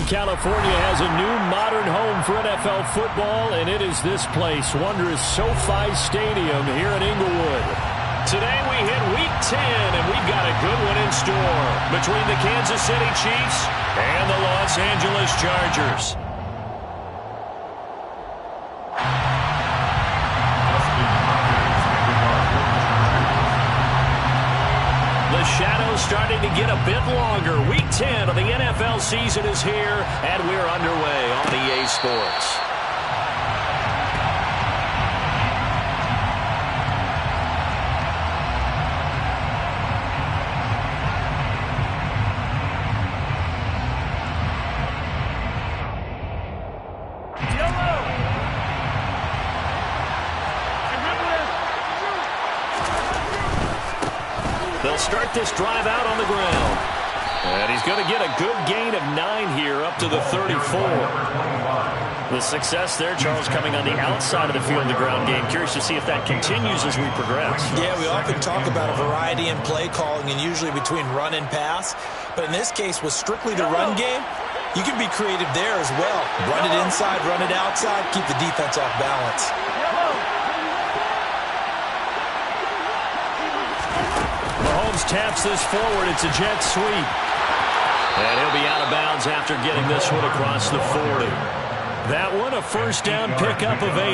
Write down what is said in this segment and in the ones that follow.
Southern California has a new modern home for NFL football, and it is this place, wondrous SoFi Stadium here in Inglewood. Today we hit Week 10, and we've got a good one in store between the Kansas City Chiefs and the Los Angeles Chargers. The shadow's starting to get a bit longer. Week 10 of the NFL season is here, and we're underway on EA Sports. They'll start this drive out on the ground. And he's going to get a good gain of 9 here up to the 34. The success there, Charles, coming on the outside of the field in the ground game. Curious to see if that continues as we progress. Yeah, we often talk about a variety in play calling and usually between run and pass. But in this case, with strictly the run game, you can be creative there as well. Run it inside, run it outside, keep the defense off balance. Mahomes taps this forward. It's a jet sweep. And he'll be out of bounds after getting this one across the 40. That one, a first down pickup of 8.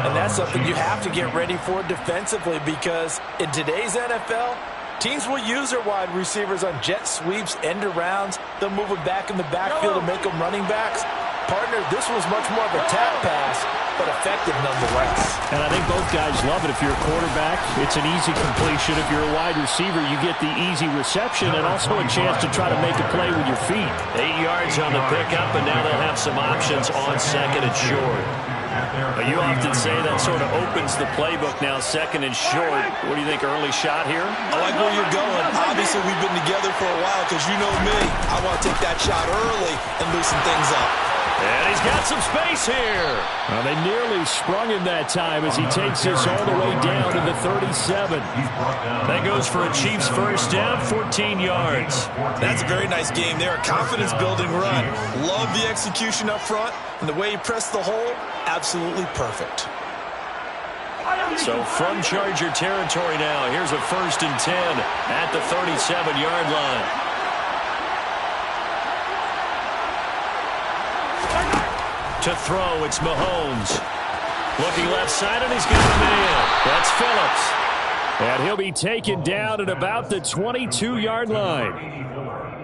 And that's something you have to get ready for defensively, because in today's NFL, teams will use their wide receivers on jet sweeps, end arounds. They'll move them back in the backfield and make them running backs. Partner, this was much more of a tap pass, but effective nonetheless. And I think both guys love it. If you're a quarterback, it's an easy completion. If you're a wide receiver, you get the easy reception and also a chance to try to make a play with your feet. 8 yards on the pickup, and now they'll have some options on second and short. You often say that sort of opens the playbook now, second and short. What do you think, early shot here? I like where you're going. Obviously, we've been together for a while, because you know me. I want to take that shot early and loosen things up. And he's got some space here. Well, they nearly sprung him that time as he takes this all the way down to the 37. That goes for a Chiefs first down, 14 yards. That's a very nice game there. A confidence-building run. Love the execution up front, and the way he pressed the hole, absolutely perfect. So from Charger territory now, here's a first and 10 at the 37-yard line. To throw, it's Mahomes. Looking left side, and he's got a man. That's Phillips. And he'll be taken down at about the 22-yard line.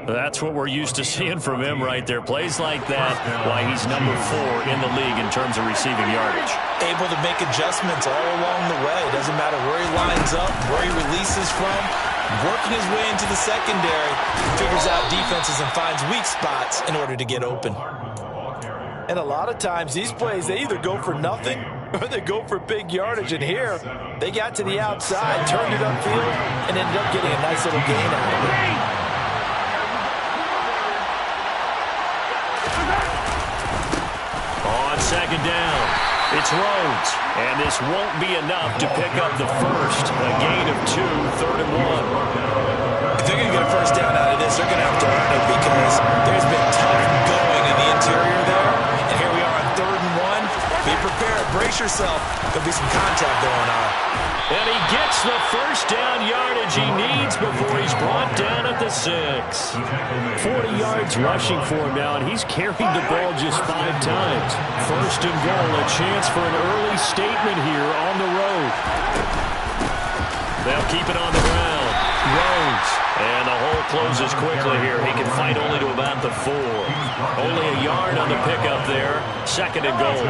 That's what we're used to seeing from him right there. Plays like that, why he's number 4 in the league in terms of receiving yardage. Able to make adjustments all along the way. Doesn't matter where he lines up, where he releases from. Working his way into the secondary, figures out defenses and finds weak spots in order to get open. And a lot of times, these plays, they either go for nothing or they go for big yardage. And here, they got to the outside, turned it upfield, and ended up getting a nice little gain out of it. On second down, it's Rhodes. And this won't be enough to pick up the first. A gain of 2, 3rd and 1. If they're going to get a first down out of this, they're going to have to earn it, because there's been tough going in the interior there. And here we are on 3rd and 1. Be prepared. Brace yourself. There'll be some contact going on. And he gets the first down yardage he needs before he's brought down at the 6. 40 yards rushing for him now, and he's carried the ball just 5 times. First and goal, a chance for an early statement here on the road. They'll keep it on the ground. Rhodes. And the hole closes quickly here. He can fight only to about the 4. Only a yard on the pickup there. Second and goal.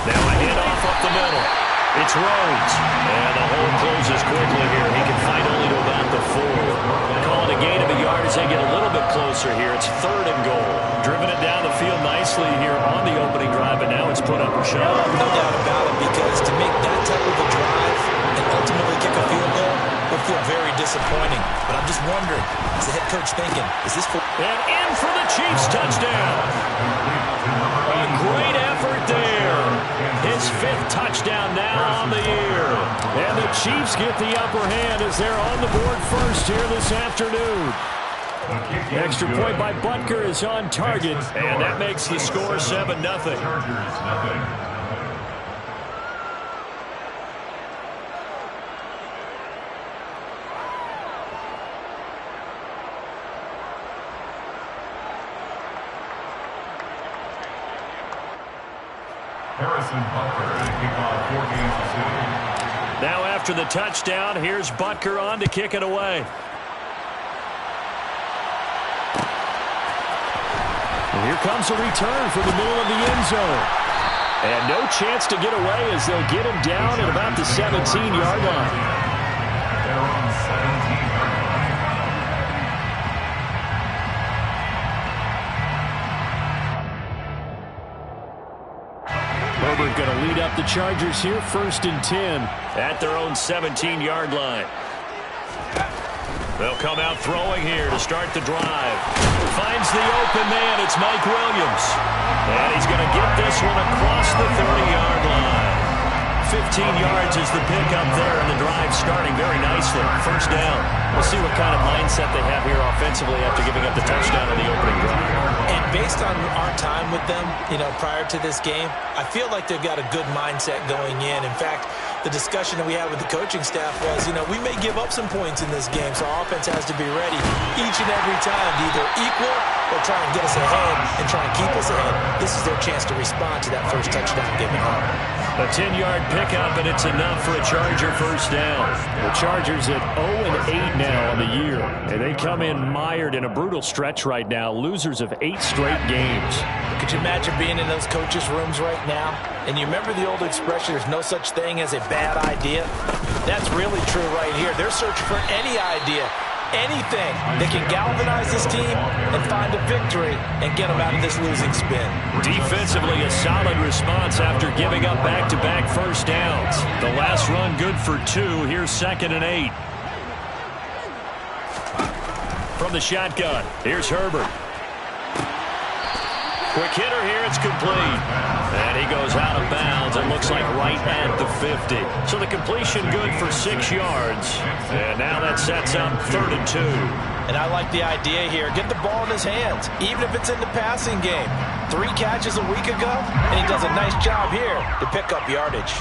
Now a handoff up the middle. It's Rhodes. And the hole closes quickly here. He can fight only to about the 4. Call it a gain of a yard as they get a little bit closer here. It's 3rd and goal. Driven it down the field nicely here on the opening drive, but now it's put up or shut. No doubt about it, because to make that type of a drive and ultimately kick a field goal will feel very disappointing. But I'm just wondering, is the head coach thinking, is this for... And in for the Chiefs touchdown. A great effort his 5th touchdown now on the year. And the Chiefs get the upper hand as they're on the board first here this afternoon. Extra point by Butker is on target, and that makes the score 7-0. Now after the touchdown, here's Butker on to kick it away. And here comes a return from the middle of the end zone. And no chance to get away as they'll get him down at about the 17-yard line. They're on 17. Herbert going to lead up the Chargers here, 1st and 10 at their own 17-yard line. They'll come out throwing here to start the drive. Finds the open man. It's Mike Williams. And he's going to get this one across the 30-yard line. 15 yards is the pickup there, and the drive starting very nicely. 1st down. We'll see what kind of mindset they have here offensively after giving up the touchdown on the opening drive. And based on our time with them, prior to this game, I feel like they've got a good mindset going in. In fact, the discussion that we had with the coaching staff was, we may give up some points in this game, so our offense has to be ready each and every time to either equal or try and get us ahead and try and keep us ahead. This is their chance to respond to that first touchdown given up. A 10-yard pickup, and it's enough for a Charger 1st down. The Chargers at 0-8 now on the year, and they come in mired in a brutal stretch right now, losers of 8 straight games. Could you imagine being in those coaches' rooms right now? And you remember the old expression, there's no such thing as a bad idea? That's really true right here. They're searching for any idea, anything that can galvanize this team and find a victory and get them out of this losing spin. Defensively, a solid response after giving up back-to-back 1st downs. The last run good for 2. Here's 2nd and 8. From the shotgun, here's Herbert. Quick hitter here, it's complete. And he goes out of bounds. It looks like right at the 50. So the completion good for 6 yards. And now that sets up 3rd and 2. And I like the idea here. Get the ball in his hands, even if it's in the passing game. 3 catches a week ago, and he does a nice job here to pick up yardage.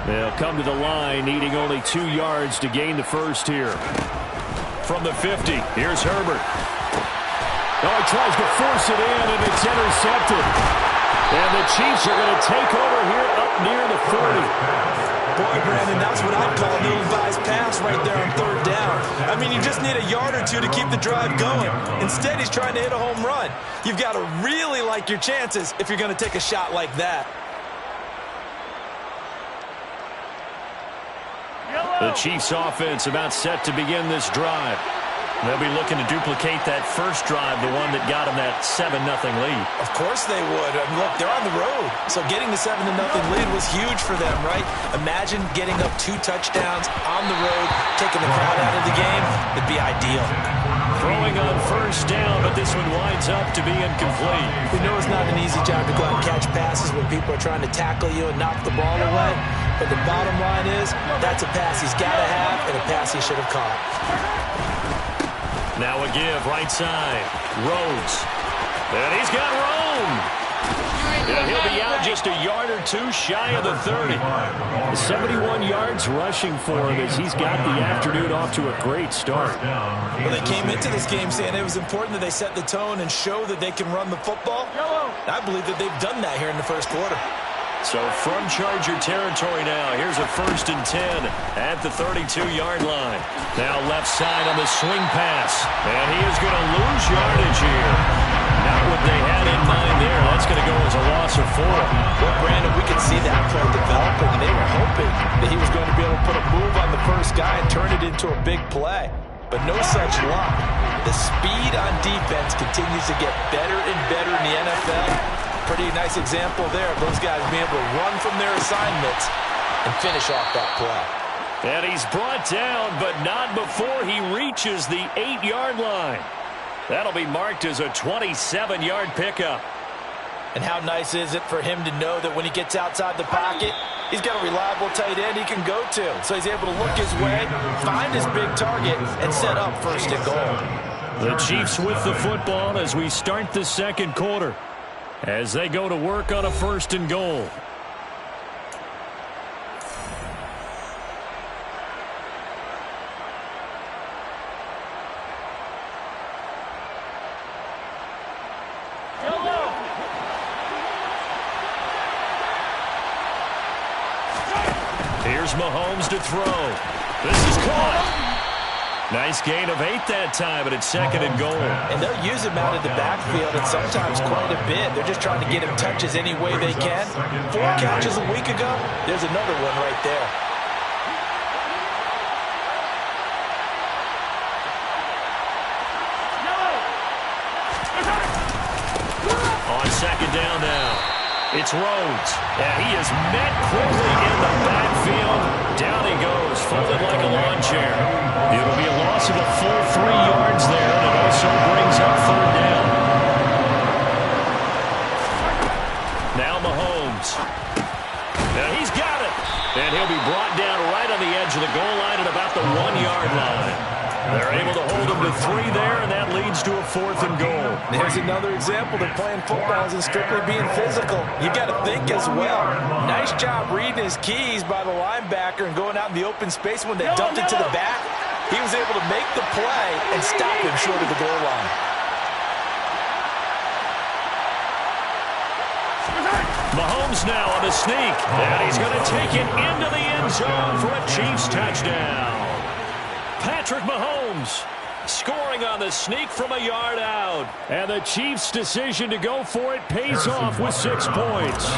They'll come to the line, needing only 2 yards to gain the 1st here. From the 50, here's Herbert. Oh, he tries to force it in, and it's intercepted. And the Chiefs are going to take over here up near the 40. Boy, Brandon, that's what I'd call an ill-advised pass right there on 3rd down. I mean, you just need a yard or 2 to keep the drive going. Instead, he's trying to hit a home run. You've got to really like your chances if you're going to take a shot like that. The Chiefs offense about set to begin this drive. They'll be looking to duplicate that first drive, the one that got them that 7-0 lead. Of course they would. I mean, look, they're on the road. So getting the 7-0 lead was huge for them, right? Imagine getting up 2 touchdowns on the road, taking the crowd out of the game. It'd be ideal. Throwing on 1st down, but this one winds up to be incomplete. We know it's not an easy job to go out and catch passes when people are trying to tackle you and knock the ball away. But the bottom line is, that's a pass he's got to have and a pass he should have caught. Now a give, right side. Rhodes. And he's got Rome. And he'll be out just a yard or 2 shy of the 30. 71 yards rushing for him as he's got the afternoon off to a great start. Well, they came into this game saying it was important that they set the tone and show that they can run the football. I believe that they've done that here in the 1st quarter. So from Charger territory now, here's a 1st and 10 at the 32-yard line. Now left side on the swing pass. And he is going to lose yardage here. Not what they had in mind there. That's going to go as a loss of 4. Well, Brandon, we could see that play developing. And they were hoping that he was going to be able to put a move on the first guy and turn it into a big play. But no such luck. The speed on defense continues to get better and better in the NFL. Pretty nice example there of those guys being able to run from their assignments and finish off that play. And he's brought down, but not before he reaches the 8-yard line. That'll be marked as a 27-yard pickup. And how nice is it for him to know that when he gets outside the pocket, he's got a reliable tight end he can go to. So he's able to look his way, find his big target, and set up first and goal. The Chiefs with the football as we start the second quarter, as they go to work on a first and goal. Here's Mahomes to throw. This is caught. Nice gain of 8 that time, but it's second and goal. And they'll use him out of the backfield, and sometimes quite a bit. They're just trying to get him touches any way they can. 4 catches a week ago. There's another one right there. On second down now, it's Rhodes. And he is met quickly in the backfield. Down he goes, folded like a lawn chair. It'll be a loss of a full 3 yards there, and it also brings up third down. Now Mahomes. Now he's got it. And he'll be brought down right on the edge of the goal line at about the 1-yard line. They're able to hold him to 3 there, and that leads to a 4th and goal. There's another example that playing football isn't strictly being physical. You've got to think as well. Nice job reading his keys by the linebacker and going out in the open space when they dumped it to the back. He was able to make the play and stop him short of the goal line. Mahomes now on the sneak, and he's going to take it into the end zone for a Chiefs touchdown. Patrick Mahomes scoring on the sneak from a yard out. And the Chiefs' decision to go for it pays off with 6 points.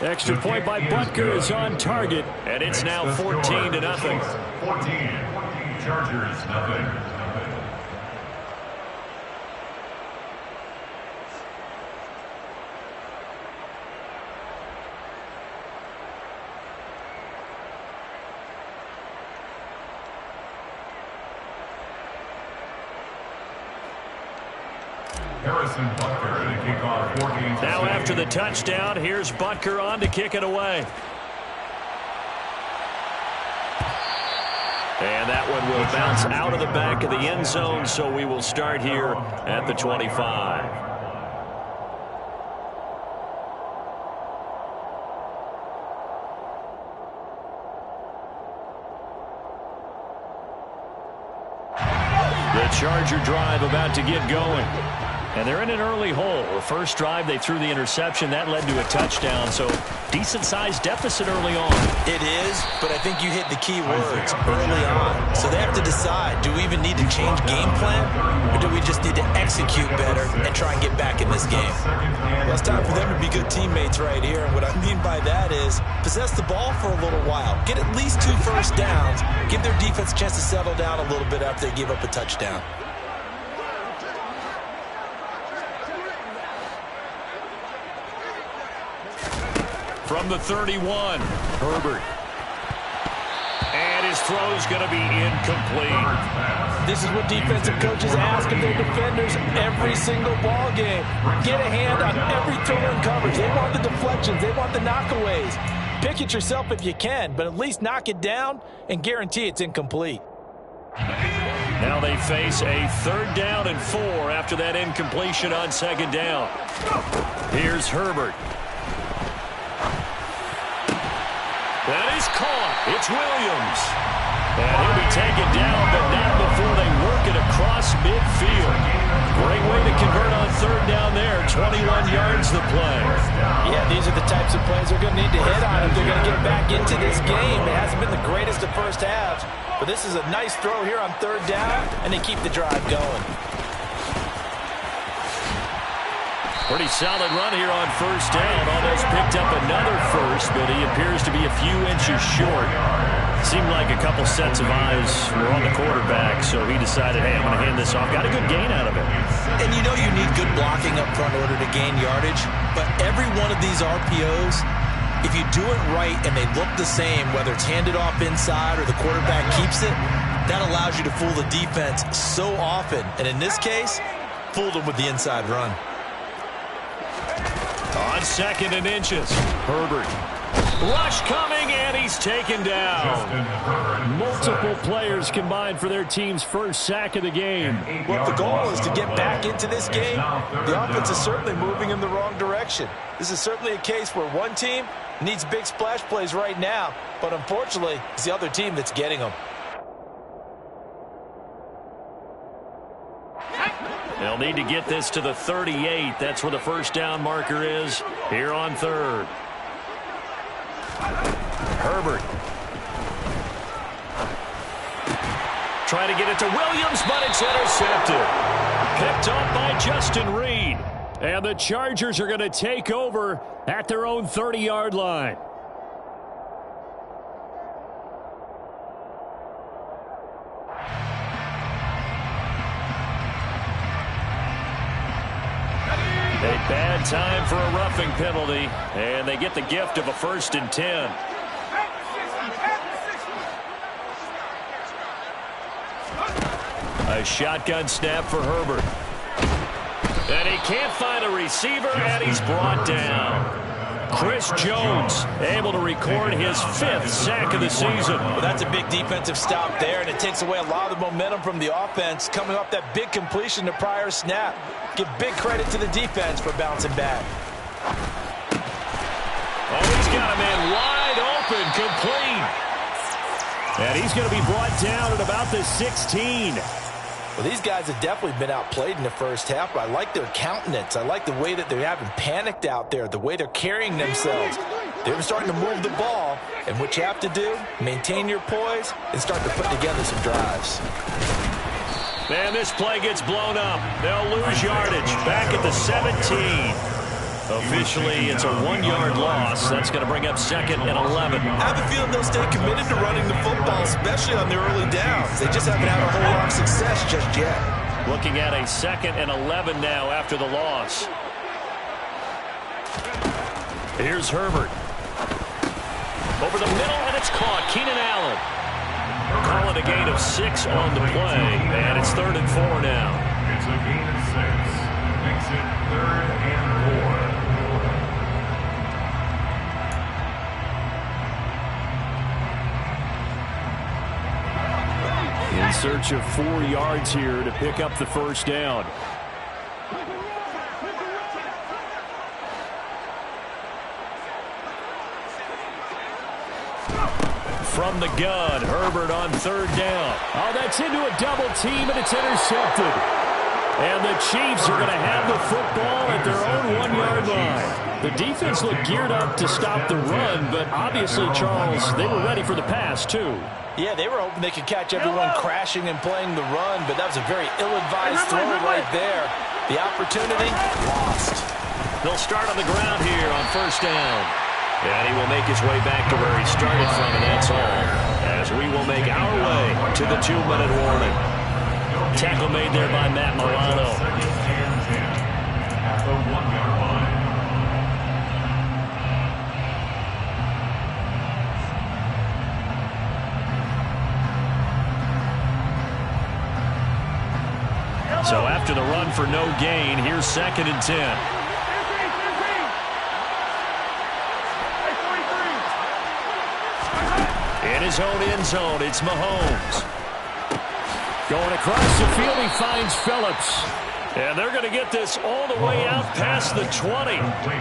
Extra point by Butker is on target, and it's now 14-0. 14. Chargers, nothing. Now after the touchdown, here's Butker on to kick it away. And that one will bounce out of the back of the end zone, so we will start here at the 25. Charger drive about to get going. And they're in an early hole. The first drive, they threw the interception. That led to a touchdown, so decent-sized deficit early on. It is, but I think you hit the key words early on. So they have to decide, do we even need to change game plan, or do we just need to execute better and try and get back in this game? Well, it's time for them to be good teammates right here, and what I mean by that is possess the ball for a little while, get at least 2 first downs, give their defense a chance to settle down a little bit after they give up a touchdown. From the 31, Herbert. And his throw's going to be incomplete. This is what defensive coaches ask of their defenders every single ball game. Get a hand on every throw in coverage. They want the deflections. They want the knockaways. Pick it yourself if you can, but at least knock it down and guarantee it's incomplete. Now they face a 3rd down and 4 after that incompletion on 2nd down. Here's Herbert. That is caught. It's Williams. And he'll be taken down, but not before they work it across midfield. Great way to convert on 3rd down there. 21 yards the play. Yeah, these are the types of plays they're going to need to hit on if they're going to get back into this game. It hasn't been the greatest of first halves, but this is a nice throw here on 3rd down, and they keep the drive going. Pretty solid run here on 1st down. Almost picked up another first, but he appears to be a few inches short. Seemed like a couple sets of eyes were on the quarterback, so he decided, hey, I'm going to hand this off. Got a good gain out of it. And you know you need good blocking up front in order to gain yardage, but every one of these RPOs, if you do it right and they look the same, whether it's handed off inside or the quarterback keeps it, That allows you to fool the defense so often. And in this case, fooled them with the inside run. On 2nd and inches, Herbert. Rush coming, and he's taken down. Multiple players combined for their team's first sack of the game. Well, if the goal is to get back into this game, the offense is certainly moving in the wrong direction. This is certainly a case where one team needs big splash plays right now, but unfortunately, it's the other team that's getting them. They'll need to get this to the 38. That's where the first down marker is here on 3rd. Herbert. Trying to get it to Williams, but it's intercepted. Picked up by Justin Reed. And the Chargers are going to take over at their own 30-yard line. A bad time for a roughing penalty, and they get the gift of a 1st and 10. A shotgun snap for Herbert. And he can't find a receiver, and he's brought down. Chris Jones able to record his 5th sack of the season. Well, that's a big defensive stop there, and it takes away a lot of the momentum from the offense coming off that big completion the prior snap. Give big credit to the defense for bouncing back. Oh, he's got a man wide open, complete. And he's going to be brought down at about the 16. Well, these guys have definitely been outplayed in the first half, but I like their countenance. I like the way that they haven't panicked out there, the way they're carrying themselves. They're starting to move the ball, and what you have to do, maintain your poise and start to put together some drives. And this play gets blown up. They'll lose yardage back at the 17. Officially, it's a 1-yard loss. That's going to bring up 2nd and 11. I have a feeling they'll stay committed to running the football, especially on their early downs. They just haven't had a whole lot of success just yet. Looking at a 2nd and 11 now after the loss. Here's Herbert. Over the middle, and it's caught. Keenan Allen. Calling a gain of 6 on the play, and it's 3rd and 4 now. It's a gain of 6. Makes it 3rd and 4. In search of 4 yards here to pick up the first down. From the gun, Herbert on 3rd down. Oh, that's into a double team, and it's intercepted. And the Chiefs are going to have the football at their own 1-yard line. The defense looked geared up to stop the run, but obviously, Charles, they were ready for the pass, too. Yeah, they were hoping they could catch everyone crashing and playing the run, but that was a very ill-advised throw right there. The opportunity, lost. They'll start on the ground here on 1st down. And he will make his way back to where he started from, and that's all. As we will make our way to the 2-minute warning. Tackle made there by Matt Milano. At the 1-yard line. So after the run for no gain, here's 2nd and 10. In his own end zone, it's Mahomes. Going across the field, he finds Phillips. And they're going to get this all the way out past the 20.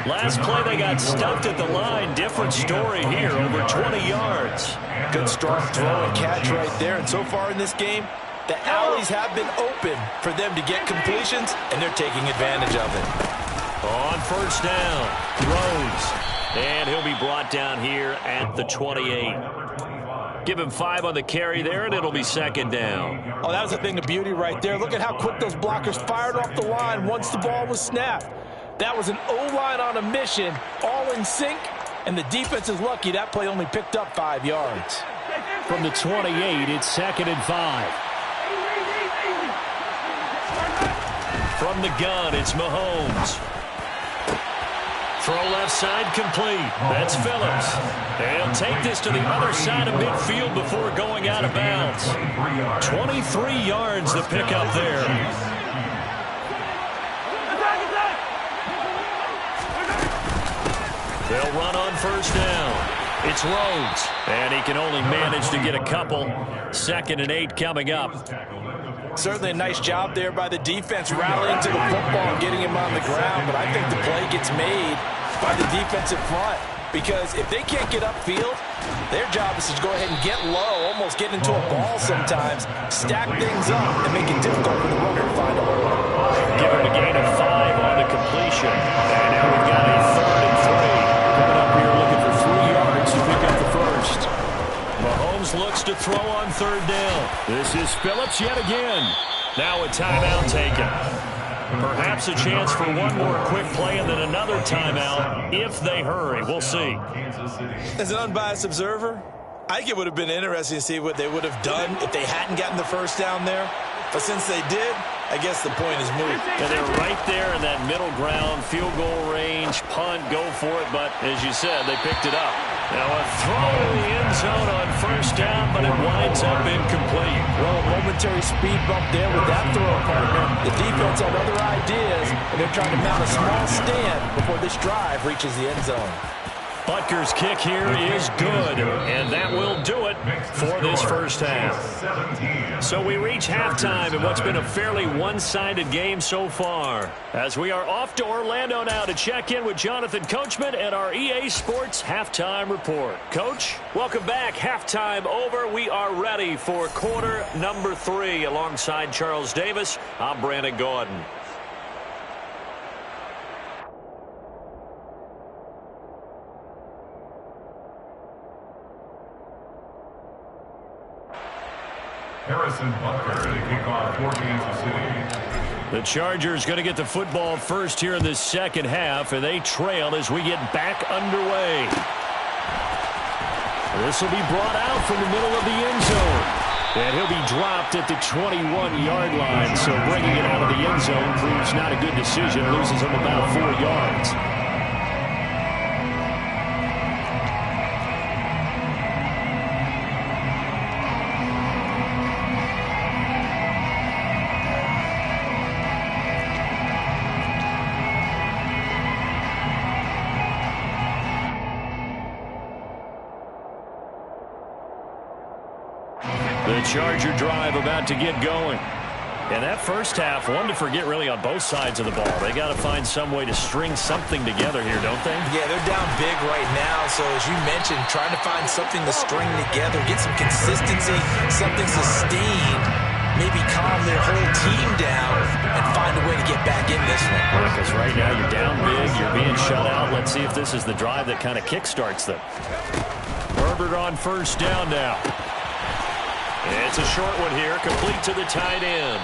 Last play, they got stuffed at the line. Different story here, over 20 yards. Good strong throw and catch right there. And so far in this game, the alleys have been open for them to get completions, and they're taking advantage of it. On 1st down, throws. And he'll be brought down here at the 28. Give him 5 on the carry there, and it'll be 2nd down. Oh, that was a thing of beauty right there. Look at how quick those blockers fired off the line once the ball was snapped. That was an O-line on a mission, all in sync, and the defense is lucky that play only picked up 5 yards. From the 28, it's 2nd and 5. From the gun, it's Mahomes. Throw left side complete. That's Phillips. They'll take this to the other side of midfield before going out of bounds. 23 yards the pickup there. They'll run on first down. It's Rhodes, and he can only manage to get a couple. 2nd and 8 coming up. Certainly a nice job there by the defense rallying to the football and getting him on the ground, but I think the play gets made by the defensive front because if they can't get upfield, their job is to go ahead and get low, almost get into a ball sometimes, stack things up, and make it difficult for the runner to find a hole. Give him a gain of 5 on the completion. And now we've got a 3rd and 3. Coming up here looking for 3 yards to pick up the first. Mahomes looks to throw on 3rd down. This is Phillips yet again. Now a timeout taken. Perhaps a chance for one more quick play and then another timeout if they hurry. We'll see. As an unbiased observer, I think it would have been interesting to see what they would have done if they hadn't gotten the first down there. But since they did, I guess the point is moot. And they're right there in that middle ground, field goal range, punt, go for it. But as you said, they picked it up. Now a throw in the end zone on first down, but it winds up incomplete. Well, a momentary speed bump there with that throw, partner. The defense had other ideas, and they're trying to mount a small stand before this drive reaches the end zone. Butker's kick here is good, and that will do it for this first half. So we reach halftime in what's been a fairly one-sided game so far. As we are off to Orlando now to check in with Jonathan Coachman and our EA Sports Halftime Report. Coach, welcome back. Halftime over. We are ready for quarter number 3. Alongside Charles Davis, I'm Brandon Gordon. Harrison Butker to kick off for Kansas City. The Chargers going to get the football first here in the second half, and they trail as we get back underway. This will be brought out from the middle of the end zone. And he'll be dropped at the 21-yard line, so bringing it out of the end zone proves not a good decision. Loses him about 4 yards. The Charger drive about to get going. And that first half, one to forget really on both sides of the ball. They got to find some way to string something together here, don't they? Yeah, they're down big right now. So as you mentioned, trying to find something to string together, get some consistency, something sustained, maybe calm their whole team down and find a way to get back in this one. Because right now you're down big, you're being shut out. Let's see if this is the drive that kind of kickstarts them. Herbert on first down now. It's a short one here, complete to the tight end.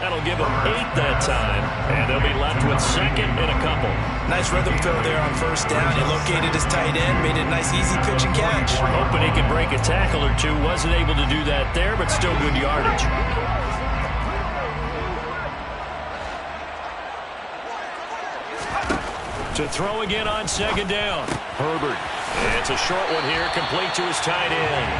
That'll give them 8 that time, and they'll be left with 2nd and a couple. Nice rhythm throw there on first down. He located his tight end, made it a nice easy pitch and catch. Hoping he could break a tackle or two. Wasn't able to do that there, but still good yardage. To throw again on second down. Herbert. It's a short one here, complete to his tight end.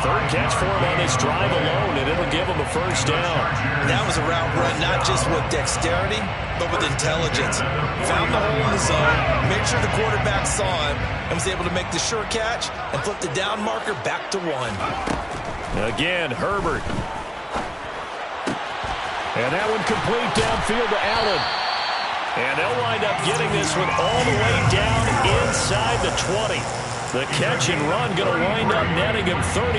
3rd catch for him on this drive alone, and it'll give him a first down. That was a route run, not just with dexterity, but with intelligence. Found the hole in the zone, made sure the quarterback saw him, and was able to make the sure catch and flip the down marker back to 1. Again, Herbert. And that one complete downfield to Allen. And they'll wind up getting this one all the way down inside the 20. The catch and run going to wind up netting him 33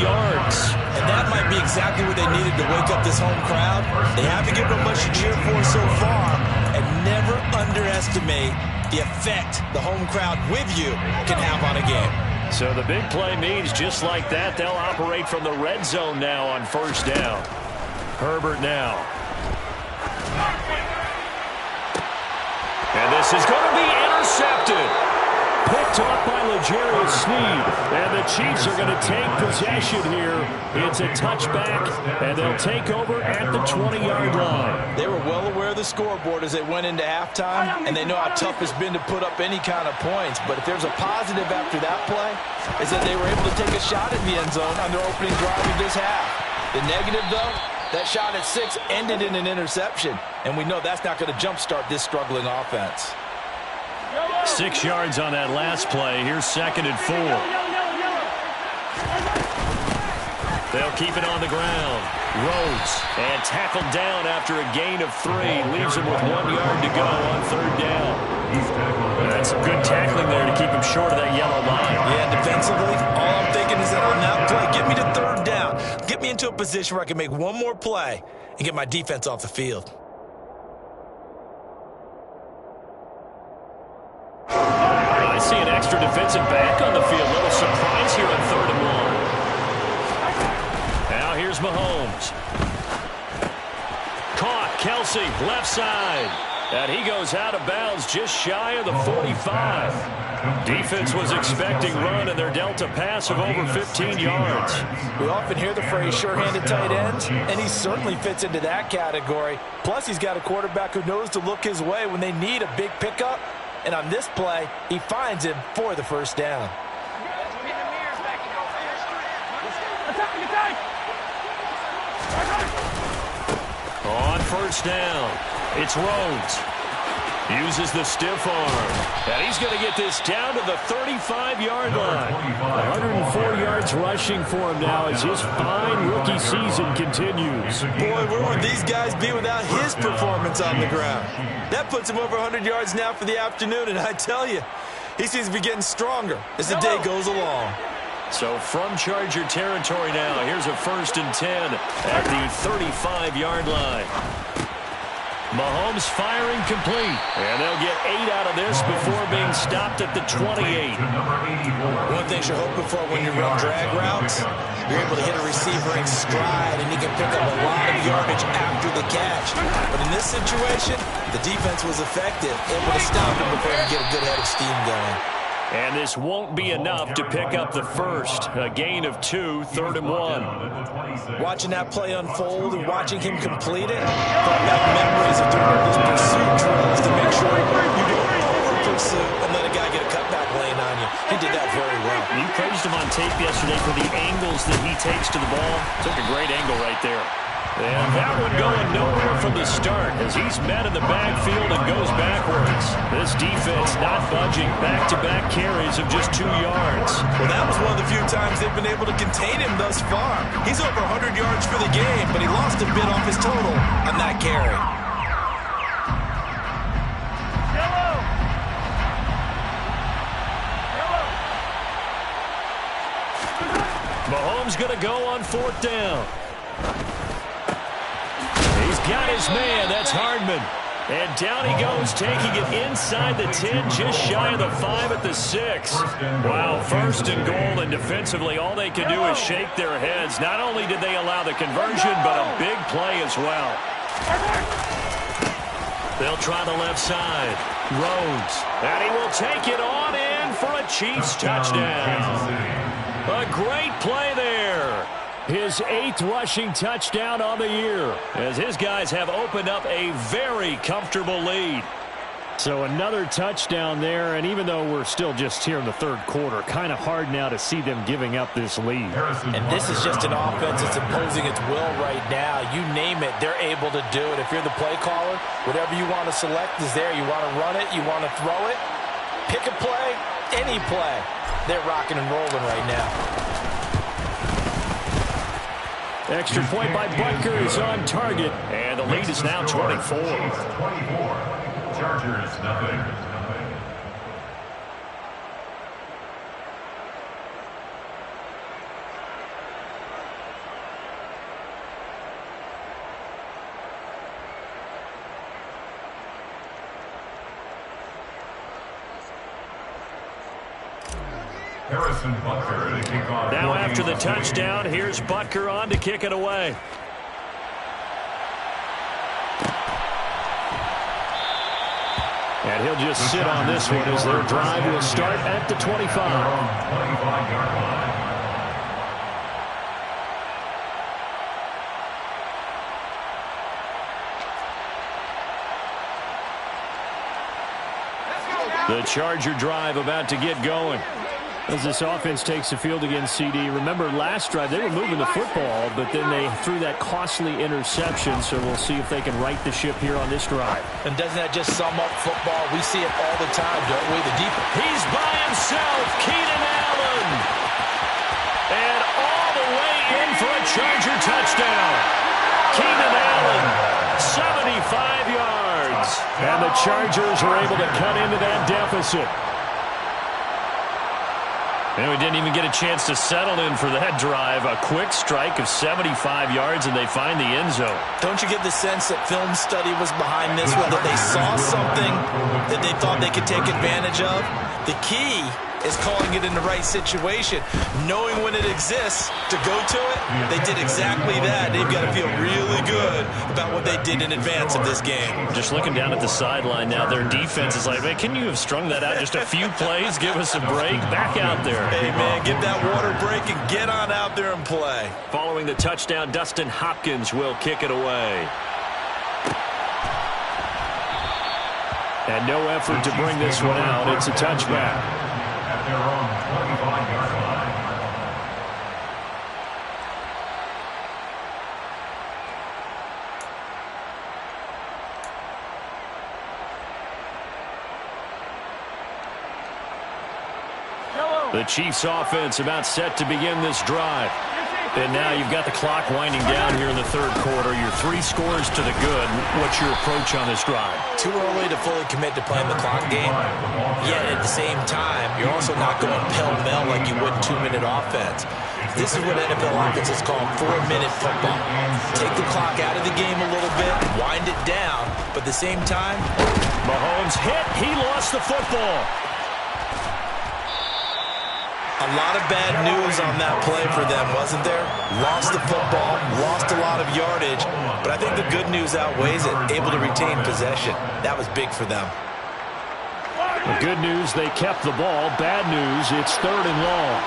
yards. And that might be exactly what they needed to wake up this home crowd. They haven't given them much to cheer for so far. And never underestimate the effect the home crowd with you can have on a game. So the big play means just like that, they'll operate from the red zone now on first down. Herbert now. And this is going to be intercepted. Picked picked off by L'Jarius Sneed. And the Chiefs are going to take possession here. It's a touchback, and they'll take over at the 20-yard line. They were well aware of the scoreboard as they went into halftime, and they know how tough it's been to put up any kind of points. But if there's a positive after that play, is that they were able to take a shot at the end zone on their opening drive of this half. The negative, though, that shot at 6 ended in an interception, and we know that's not going to jumpstart this struggling offense. 6 yards on that last play. Here's 2nd and 4. They'll keep it on the ground. Rhodes, and tackled down after a gain of 3. Leaves him with 1 yard to go on 3rd down. That's some good tackling there to keep him short of that yellow line. Yeah, defensively, all I'm thinking is that on that play, get me to 3rd down. Get me into a position where I can make one more play and get my defense off the field. I see an extra defensive back on the field. Little surprise here on 3rd and 1. Now here's Mahomes. Caught. Kelsey, left side. And he goes out of bounds just shy of the 45. Defense was expecting run, and they're dealt a pass of over 15 yards. We often hear the phrase sure-handed tight ends, and he certainly fits into that category. Plus, he's got a quarterback who knows to look his way when they need a big pickup. And on this play, he finds him for the 1st down. On 1st down, it's Rhodes. Uses the stiff arm. And he's going to get this down to the 35-yard line. 104 yards rushing for him now as his fine rookie season continues. Boy, where would these guys be without his performance on the ground? That puts him over 100 yards now for the afternoon, and I tell you, he seems to be getting stronger as the day goes along. So from Charger territory now, here's a 1st and 10 at the 35-yard line. Mahomes firing complete, and they'll get 8 out of this before being stopped at the 28. One thing you're hoping for when you run drag routes, you're able to hit a receiver in stride, and he can pick up a lot of yardage after the catch. But in this situation, the defense was effective, able to stop him before he could get a good head of steam going. And this won't be enough to pick up the 1st. A gain of 2, 3rd and 1. Watching that play unfold and watching him complete it, brought back memories of doing those pursuit drills to make sure you don't over-pursue and let a guy get a cutback lane on you. He did that very well. You praised him on tape yesterday for the angles that he takes to the ball. Took a great angle right there. And that one going nowhere from the start as he's met in the backfield and goes backwards. This defense not budging. Back-to-back carries of just 2 yards. Well, that was one of the few times they've been able to contain him thus far. He's over 100 yards for the game, but he lost a bit off his total on that carry. Mahomes going to go on 4th down. He's got his man. That's Hardman. And down he goes, taking it inside the 10, just shy of the 5 at the 6. Wow, 1st and goal, and defensively all they can do is shake their heads. Not only did they allow the conversion, but a big play as well. They'll try the left side. Rhodes. And he will take it on in for a Chiefs touchdown. A great play there. His 8th rushing touchdown on the year as his guys have opened up a very comfortable lead. So another touchdown there, and even though we're still just here in the 3rd quarter, kind of hard now to see them giving up this lead. And this is just an offense that's imposing its will right now. You name it, they're able to do it. If you're the play caller, whatever you want to select is there. You want to run it, you want to throw it, pick a play, any play. They're rocking and rolling right now. Extra point by Butker is on target, and the lead is now 24. 24. Chargers, nothing. Harrison Butker to kick off. Now after the touchdown, here's Butker on to kick it away. And And he'll just sit on this one as their drive will start at the 25. 25-yard line. The Charger drive about to get going. As this offense takes the field against CD. Remember last drive they were moving the football, but then they threw that costly interception, so we'll see if they can right the ship here on this drive. And doesn't that just sum up football? We see it all the time, don't we? The deep. He's by himself, Keenan Allen. And all the way in for a Charger touchdown. Keenan Allen, 75 yards. And the Chargers are able to cut into that deficit. And we didn't even get a chance to settle in for that drive. A quick strike of 75 yards, and they find the end zone. Don't you get the sense that film study was behind this one, that they saw something that they thought they could take advantage of? The key is calling it in the right situation, knowing when it exists to go to it. They did exactly that. They've got to feel really good about what they did in advance of this game. Just looking down at the sideline now, their defense is like, man, can you have strung that out just a few plays? Give us a break. Back out there. Hey, man, give that water break and get on out there and play. Following the touchdown, Dustin Hopkins will kick it away. And no effort to bring this one out. It's a touchback. At their own 25-yard line. The Chiefs offense about set to begin this drive. And now you've got the clock winding down here in the third quarter. Your 3 scores to the good. What's your approach on this drive? Too early to fully commit to playing the clock game. Yet at the same time, you're also not going pell-mell like you would in 2-minute offense. This is what NFL offenses call 4-minute football. Take the clock out of the game a little bit, wind it down, but at the same time, Mahomes hit. He lost the football. a lot of bad news on that play for them, wasn't there? Lost the football, lost a lot of yardage, but I think the good news outweighs it. Able to retain possession. That was big for them. The good news, they kept the ball. Bad news, it's 3rd and long.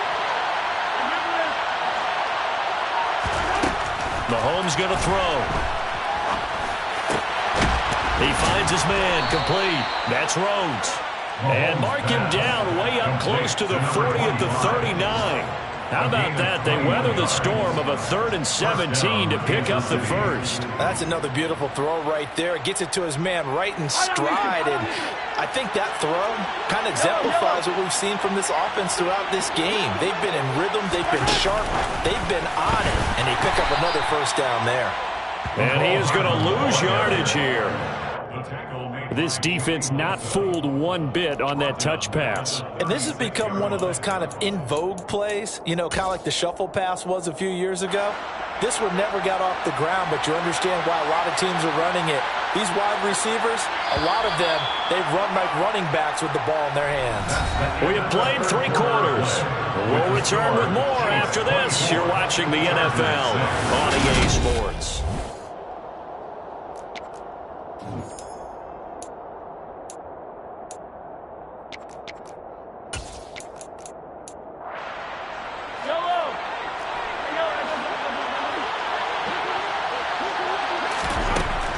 Mahomes going to throw. He finds his man, complete. That's Rhodes. And mark him down way up close to the 40 at the 39. How about that? They weather the storm of a 3rd and 17 to pick up the first. That's another beautiful throw right there. Gets it to his man right in stride. And I think that throw kind of exemplifies what we've seen from this offense throughout this game. They've been in rhythm. They've been sharp. They've been on it. And they pick up another first down there. And he is going to lose yardage here. This defense not fooled one bit on that touch pass. And this has become one of those kind of in vogue plays, you know, kind of like the shuffle pass was a few years ago. This one never got off the ground, but you understand why a lot of teams are running it. These wide receivers, a lot of them, they run like running backs with the ball in their hands. We have played 3 quarters. We'll return with more after this. You're watching the NFL on EA Sports.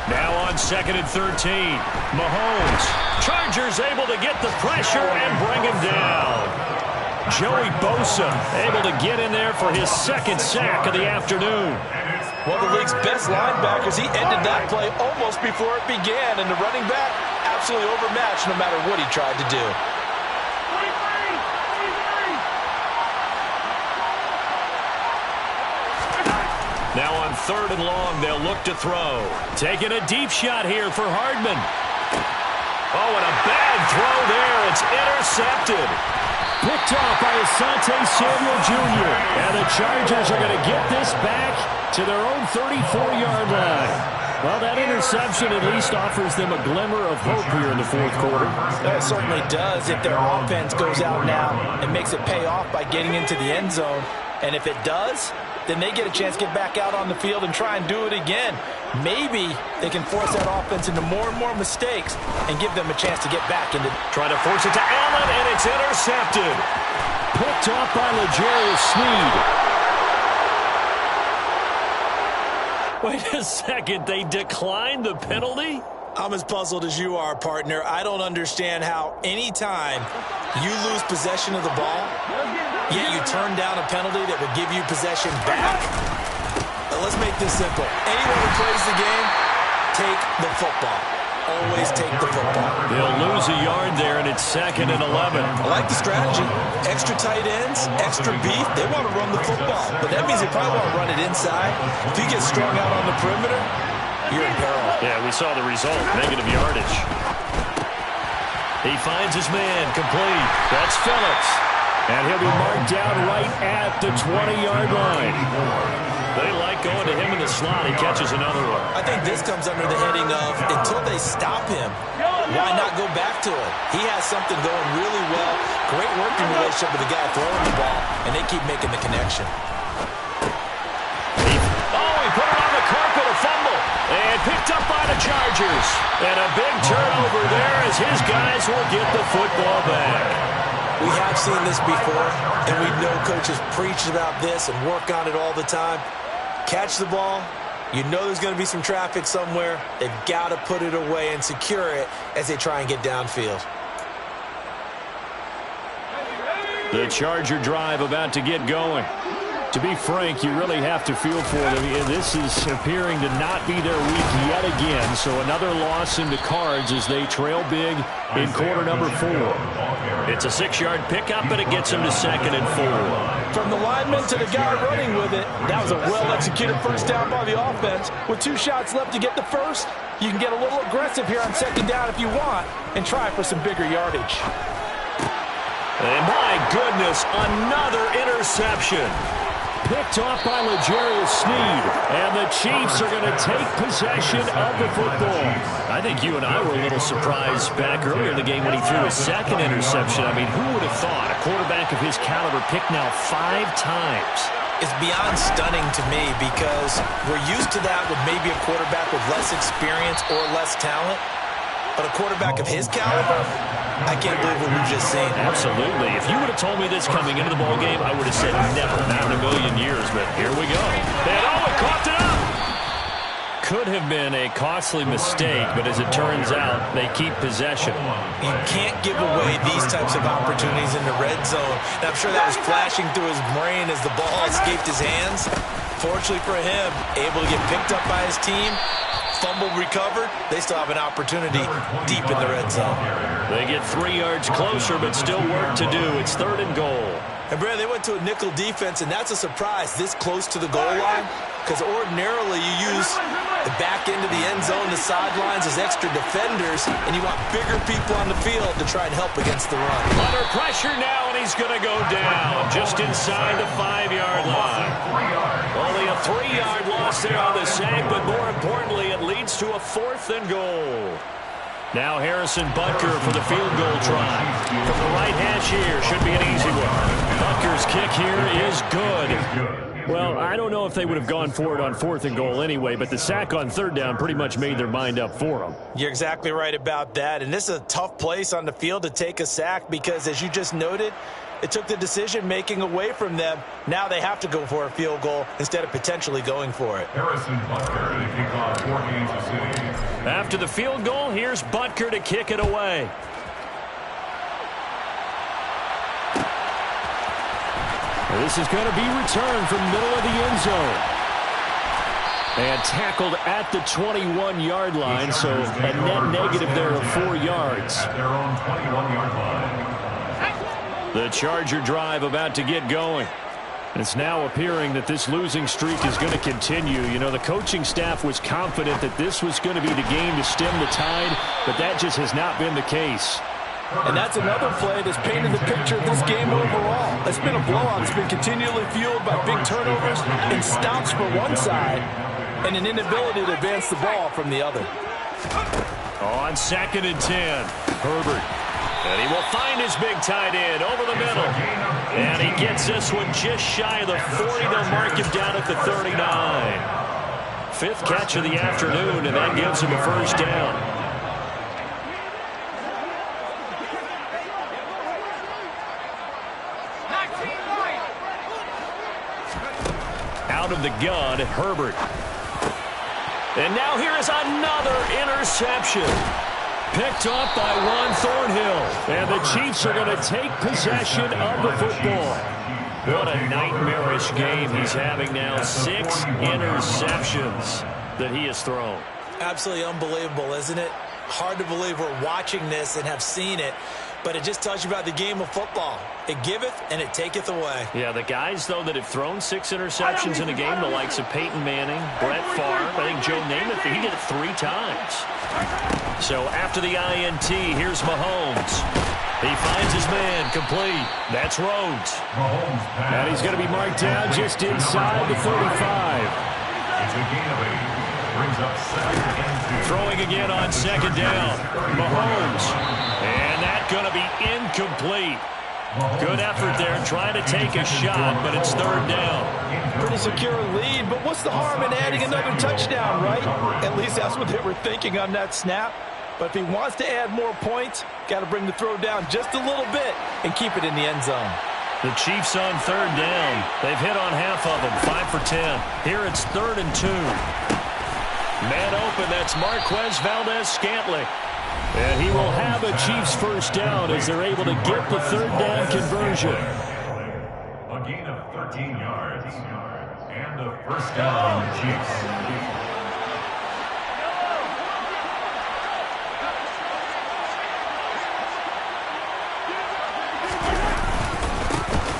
Now on 2nd and 13. Mahomes. Chargers able to get the pressure and bring him down. Joey Bosa able to get in there for his 2nd sack of the afternoon. One of the league's best linebackers, he ended that play almost before it began. And the running back, absolutely overmatched no matter what he tried to do. Now on 3rd and long, they'll look to throw. Taking a deep shot here for Hardman. Oh, and a bad throw there. It's intercepted. Picked off by Asante Samuel Jr. And the Chargers are going to get this back to their own 34-yard line. Well, that interception at least offers them a glimmer of hope here in the 4th quarter. It certainly does if their offense goes out now and makes it pay off by getting into the end zone. And if it does, then they get a chance to get back out on the field and try and do it again. Maybe they can force that offense into more and more mistakes and give them a chance to get back into. Trying to force it to Allen, and it's intercepted. Picked off by L'Jarius Sneed. Wait a second, they declined the penalty? I'm as puzzled as you are, partner. I don't understand how any time you lose possession of the ball, yet you turn down a penalty that would give you possession back. Let's make this simple. Anyone who plays the game, take the football. Always take the football. They'll lose a yard there, and it's 2nd and 11. I like the strategy. Extra tight ends, extra beef. They want to run the football, but that means they probably want to run it inside. If you get strung out on the perimeter, you're in peril. Yeah, we saw the result, negative yardage. He finds his man, complete. That's Phillips. And he'll be marked down right at the 20-yard line. They like going to him in the slot. He catches another one. I think this comes under the heading of, until they stop him, why not go back to it? He has something going really well. Great working relationship with the guy throwing the ball, and they keep making the connection. He put it on the carpet, a fumble. And picked up by the Chargers. And a big turnover there as his guys will get the football back. We have seen this before, and we know coaches preach about this and work on it all the time. Catch the ball. You know there's going to be some traffic somewhere. They've got to put it away and secure it as they try and get downfield. The Charger drive about to get going. To be frank, you really have to feel for them. This is appearing to not be their week yet again. So another loss in the cards as they trail big in quarter number 4. It's a 6-yard pickup, and it gets them to 2nd and 4. From the lineman to the guy running with it, that was a well-executed first down by the offense. With 2 shots left to get the first, you can get a little aggressive here on 2nd down if you want and try for some bigger yardage. And my goodness, another interception. Picked off by L'Jarius Sneed. And the Chiefs are going to take possession of the football. I think you and I were a little surprised back earlier in the game when he threw his 2nd interception. I mean, who would have thought a quarterback of his caliber picked now 5 times? It's beyond stunning to me because we're used to that with maybe a quarterback with less experience or less talent. But a quarterback of his caliber, I can't believe what we've just seen. Absolutely. If you would have told me this coming into the ballgame, I would have said never, not in a million years. But here we go. And it coughed it up. Could have been a costly mistake, but as it turns out, they keep possession. You can't give away these types of opportunities in the red zone. And I'm sure that was flashing through his brain as the ball escaped his hands. Fortunately for him, able to get picked up by his team. Fumble recovered. They still have an opportunity deep in the red zone. They get 3 yards closer, but still work to do. It's 3rd and goal. And, Brad, they went to a nickel defense, and that's a surprise this close to the goal line because ordinarily you use the back end of the end zone, the sidelines as extra defenders, and you want bigger people on the field to try and help against the run. Under pressure now, and he's going to go down just inside the 5-yard line. Only a 3-yard loss there on the sack, but more importantly, it leads to a 4th and goal. Now Harrison Butker for the field goal try. From the right hash here, should be an easy one. Butker's kick here is good. Well, I don't know if they would have gone for it on 4th and goal anyway, but the sack on 3rd down pretty much made their mind up for them. You're exactly right about that, and this is a tough place on the field to take a sack because, as you just noted, it took the decision-making away from them. Now they have to go for a field goal instead of potentially going for it. Harrison Butker to kick off for Kansas City. After the field goal, here's Butker to kick it away. This is going to be returned from middle of the end zone. And tackled at the 21-yard line, so a net negative there of 4 yards. At their own 21-yard line. The Charger drive about to get going. It's now appearing that this losing streak is going to continue. You know, the coaching staff was confident that this was going to be the game to stem the tide, but that just has not been the case. And that's another play that's painted the picture of this game overall. It's been a blowout. It's been continually fueled by big turnovers and stops for one side and an inability to advance the ball from the other. On 2nd and 10, Herbert. And he will find his big tight end over the middle. And he gets this one just shy of the 40. They'll mark him down at the 39. Fifth catch of the afternoon, and that gives him a first down. Out of the gun, Herbert. And now here is another interception. Picked off by Juan Thornhill. And the Chiefs are going to take possession of the football. What a nightmarish game he's having now. 6 interceptions that he has thrown. Absolutely unbelievable, isn't it? Hard to believe we're watching this and have seen it. But it just tells you about the game of football. It giveth and it taketh away. Yeah, the guys, though, that have thrown 6 interceptions in a game, the likes of Peyton Manning, Brett Favre, I think Joe Namath, he did it 3 times. So after the INT, here's Mahomes. He finds his man, complete. That's Rhodes. And he's going to be marked down just inside the 35. It's a gain of 8. Brings up 2nd and 2. Throwing again on 2nd down. Mahomes. And that's going to be incomplete. Good effort there, trying to take a shot, but it's 3rd down. Pretty secure lead, but what's the harm in adding another touchdown, right? At least that's what they were thinking on that snap. But if he wants to add more points, got to bring the throw down just a little bit and keep it in the end zone. The Chiefs on 3rd down. They've hit on half of them, 5 for 10. Here it's 3rd and 2. Man open, that's Marquez Valdez-Scantling. And he will have a Chiefs first down as they're able to get the 3rd down conversion. A gain of 13 yards. And a first down on the Chiefs.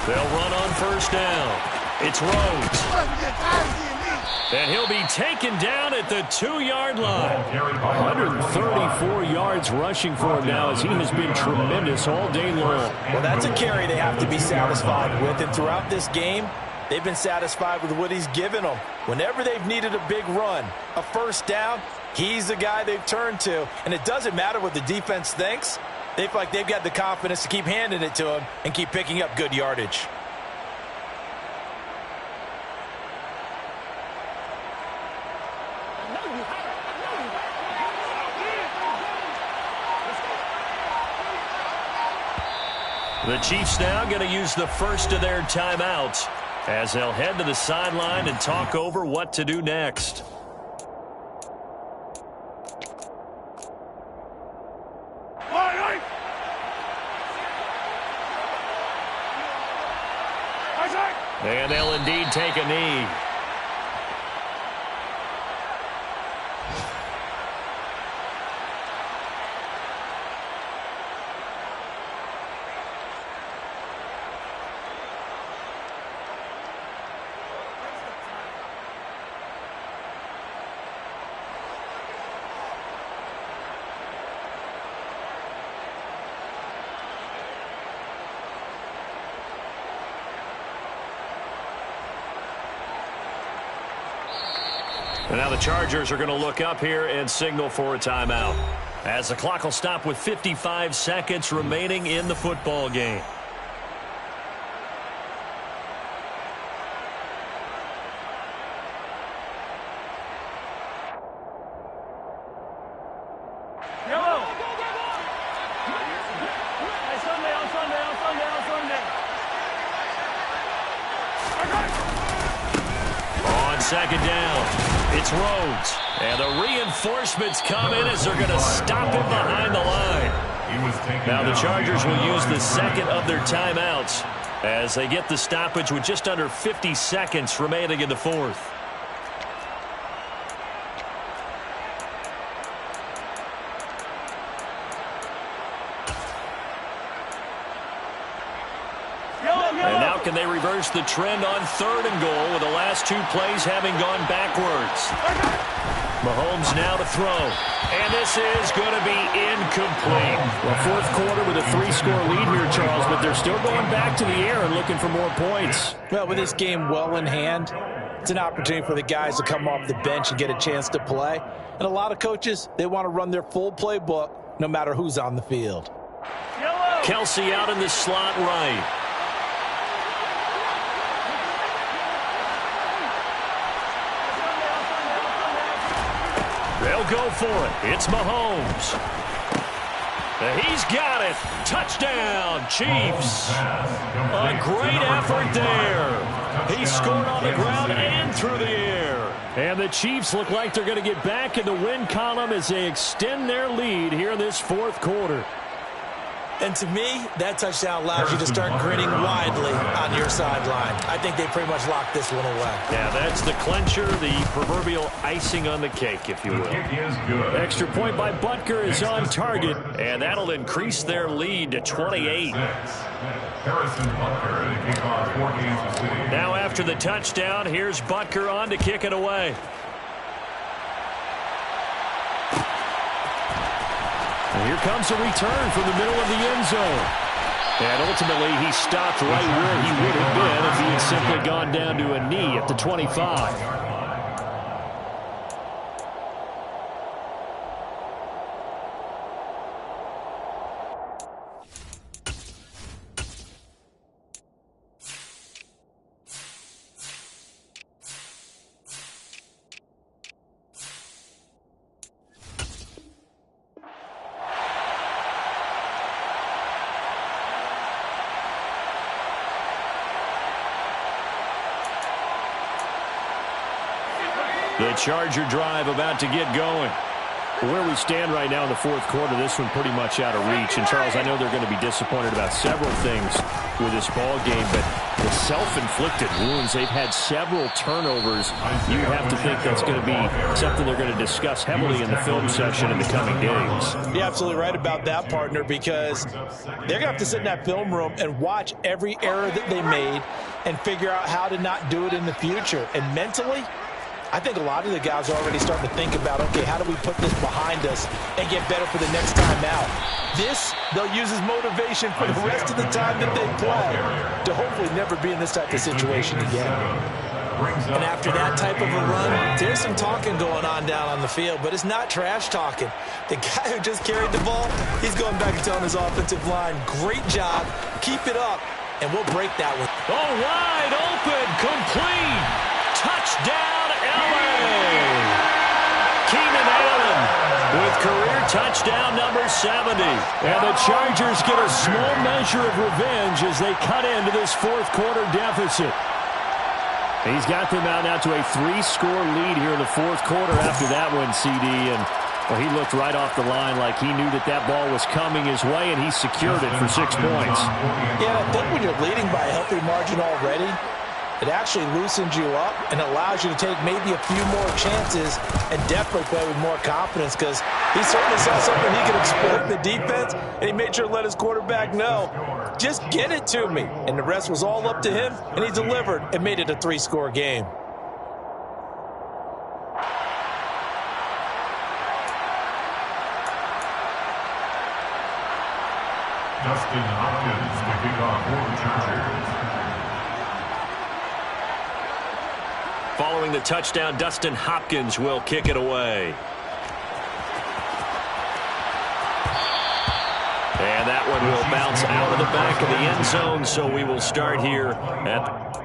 They'll run on first down. It's Rhodes. And he'll be taken down at the 2-yard line. 134 yards rushing for him now as he has been tremendous all day long. Well, that's a carry they have to be satisfied with. And throughout this game, they've been satisfied with what he's given them. Whenever they've needed a big run, a first down, he's the guy they've turned to. And it doesn't matter what the defense thinks. They feel like they've got the confidence to keep handing it to him and keep picking up good yardage. The Chiefs now going to use the first of their timeouts as they'll head to the sideline and talk over what to do next. And they'll indeed take a knee. And now the Chargers are going to look up here and signal for a timeout, as the clock will stop with 55 seconds remaining in the football game. On 2nd down. It's Rhodes. And the reinforcements come in as they're going to stop him behind the line. Now the Chargers will use the 2nd of their timeouts as they get the stoppage with just under 50 seconds remaining in the 4th. And now can they reverse the trend on 3rd and goal with the last 2 plays having gone backwards? Mahomes now to throw. And this is going to be incomplete. Well, 4th quarter with a 3-score lead here, Charles, but they're still going back to the air and looking for more points. Well, with this game well in hand, it's an opportunity for the guys to come off the bench and get a chance to play. And a lot of coaches, they want to run their full playbook no matter who's on the field. Kelsey out in the slot right. They'll go for it. It's Mahomes. He's got it. Touchdown, Chiefs. A great effort there. He scored on the ground and through the air. And the Chiefs look like they're going to get back in the win column as they extend their lead here in this fourth quarter. And to me, that touchdown allows you to start grinning widely on your sideline. I think they pretty much locked this one away. Yeah, that's the clincher, the proverbial icing on the cake, if you will. Extra point by Butker is on target, and that'll increase their lead to 28. Now after the touchdown, here's Butker on to kick it away. And here comes a return from the middle of the end zone. And ultimately, he stopped right where he would have been if he had simply gone down to a knee at the 25. The Charger drive about to get going. Where we stand right now in the fourth quarter, this one pretty much out of reach. And, Charles, I know they're going to be disappointed about several things with this ball game, but the self-inflicted wounds, they've had several turnovers. You have to think that's going to be something they're going to discuss heavily in the film session in the coming days. You're absolutely right about that, partner, because they're going to have to sit in that film room and watch every error that they made and figure out how to not do it in the future. And mentally, I think a lot of the guys are already starting to think about, okay, how do we put this behind us and get better for the next time out? This, they'll use as motivation for the rest of the time that they play to hopefully never be in this type of situation again. And after that type of a run, there's some talking going on down on the field, but it's not trash talking. The guy who just carried the ball, he's going back and telling his offensive line, great job, keep it up, and we'll break that one. Oh, wide open, complete, touchdown, LA. Keenan Allen with career touchdown number 70. And the Chargers get a small measure of revenge as they cut into this fourth quarter deficit. He's got them out now to a 3-score lead here in the fourth quarter after that one, CD. And well, he looked right off the line like he knew that that ball was coming his way, and he secured it for 6 points. Yeah, I think when you're leading by a healthy margin already, it actually loosens you up and allows you to take maybe a few more chances and definitely play with more confidence, because he certainly saw something he could exploit in the defense, and he made sure to let his quarterback know, just get it to me. And the rest was all up to him, and he delivered and made it a 3-score game. Dustin Hopkins to kick off for the Chargers. Following the touchdown, Dustin Hopkins will kick it away. And that one will bounce out of the back of the end zone, so we will start here at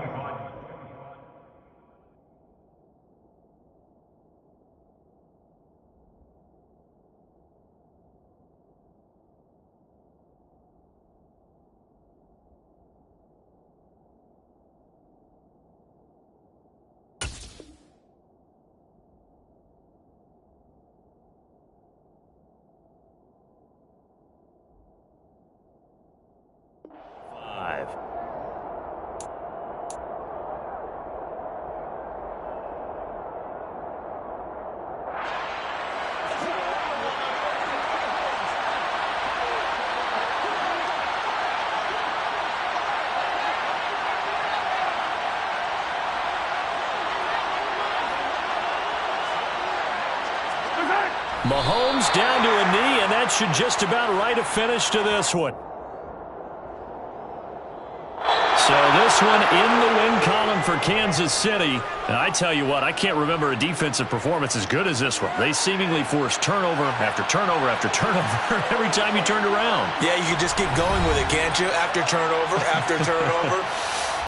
Mahomes down to a knee, and that should just about write a finish to this one. So this one in the win column for Kansas City. And I tell you what, I can't remember a defensive performance as good as this one. They seemingly forced turnover after turnover after turnover every time you turned around. Yeah, you could just keep going with it, can't you? After turnover, after turnover.